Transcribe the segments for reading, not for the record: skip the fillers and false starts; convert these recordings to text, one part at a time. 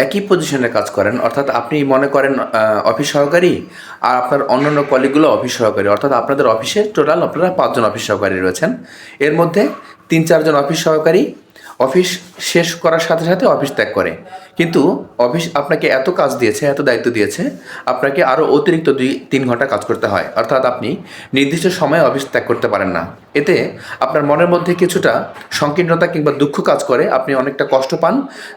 একই পজিশনে কাজ করেন, অর্থাৎ আপনি মনে করেন অফিস সহকারী, আর আপনার অন্যান্য কলিগগুলো অফিস সহকারী, অর্থাৎ আপনাদের অফিসে টোটাল আপনারা 5 জন অফিস সহকারী রয়েছেন। এর মধ্যে 3-4 জন অফিস সহকারী অফিস শেষ করার সাথে সাথে অফিস ত্যাগ করে, কিন্তু অফিস আপনাকে এত কাজ দিয়েছে, এত দায়িত্ব দিয়েছে, আপনাকে আরও অতিরিক্ত 2-3 ঘন্টা কাজ করতে হয়, অর্থাৎ আপনি নির্দিষ্ট সময়ে অফিস ত্যাগ করতে পারেন না। এতে আপনার মনের মধ্যে কিছুটা সংকীর্ণতা কিংবা দুঃখ কাজ করে, আপনি অনেকটা কষ্ট পান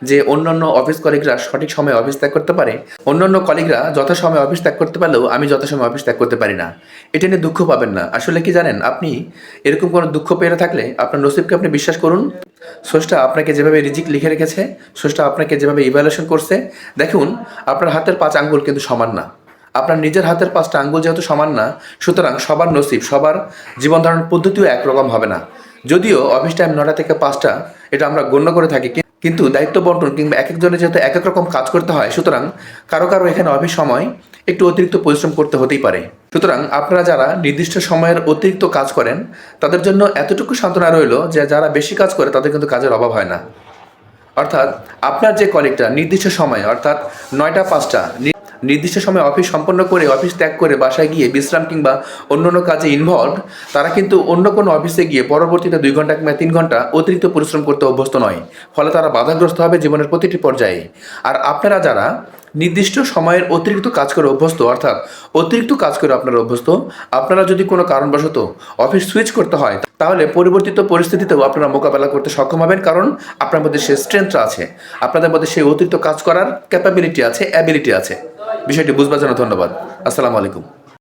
যে অন্যান্য অফিস কলিগরা সঠিক সময়ে অফিস ত্যাগ করতে পারে, অন্যান্য কলিগরা যথাসময়ে অফিস ত্যাগ করতে পারলেও আমি যথাসময়ে অফিস ত্যাগ করতে পারি না। এটা নিয়ে দুঃখ পাবেন না। আসলে কি জানেন, আপনি এরকম কোনো দুঃখ পেয়ে থাকলে আপনার নসিবকে আপনি বিশ্বাস করুন। স্রষ্টা আপনাকে যেভাবে রিজিক লিখে রেখেছে, স্রষ্টা আপনাকে যেভাবে ইভ্যালুয়েশন করছে, দেখুন আপনার হাতের 5 আঙ্গুল কিন্তু সমান না। আপনার নিজের হাতের 5টা আঙ্গুল যেহেতু সমান না, সুতরাং সবার নসিব, সবার জীবন ধারণের পদ্ধতিও একরকম হবে না। যদিও অফিস টাইম 9টা থেকে 5টা এটা আমরা গণ্য করে থাকি, কিন্তু দায়িত্ব বন্টন কিংবা এক একজনের যেহেতু এক এক রকম কাজ করতে হয়, সুতরাং কারো কারো এখানে অফিস সময় একটু অতিরিক্ত পরিশ্রম করতে হতেই পারে। সুতরাং আপনারা যারা নির্দিষ্ট সময়ের অতিরিক্ত কাজ করেন, তাদের জন্য এতটুকু সান্ত্বনা রইল যে যারা বেশি কাজ করে তাদের কিন্তু কাজের অভাব হয় না। অর্থাৎ আপনার যে কলিগটা নির্দিষ্ট সময়ে, অর্থাৎ 9টা 5টা নির্দিষ্ট সময়ে অফিস সম্পন্ন করে অফিস ত্যাগ করে বাসায় গিয়ে বিশ্রাম কিংবা অন্যান্য কাজে ইনভলভ, তারা কিন্তু অন্য কোনো অফিসে গিয়ে পরবর্তীতে 2 ঘন্টা কিংবা 3 ঘন্টা অতিরিক্ত পরিশ্রম করতে অভ্যস্ত নয়। ফলে তারা বাধাগ্রস্ত হবে জীবনের প্রতিটি পর্যায়ে। আর আপনারা যারা নির্দিষ্ট সময়ের অতিরিক্ত কাজ করে অভ্যস্ত, অর্থাৎ অতিরিক্ত কাজ করে আপনারা অভ্যস্ত, আপনারা যদি কোনো কারণবশত অফিস সুইচ করতে হয়, তাহলে পরিবর্তিত পরিস্থিতিতেও আপনারা মোকাবেলা করতে সক্ষম হবেন, কারণ আপনার মধ্যে সেই স্ট্রেংথটা আছে, আপনাদের মধ্যে সেই অতিরিক্ত কাজ করার ক্যাপাবিলিটি আছে, অ্যাবিলিটি আছে। বিষয়টি বুঝবার জন্য ধন্যবাদ। আসসালামু আলাইকুম।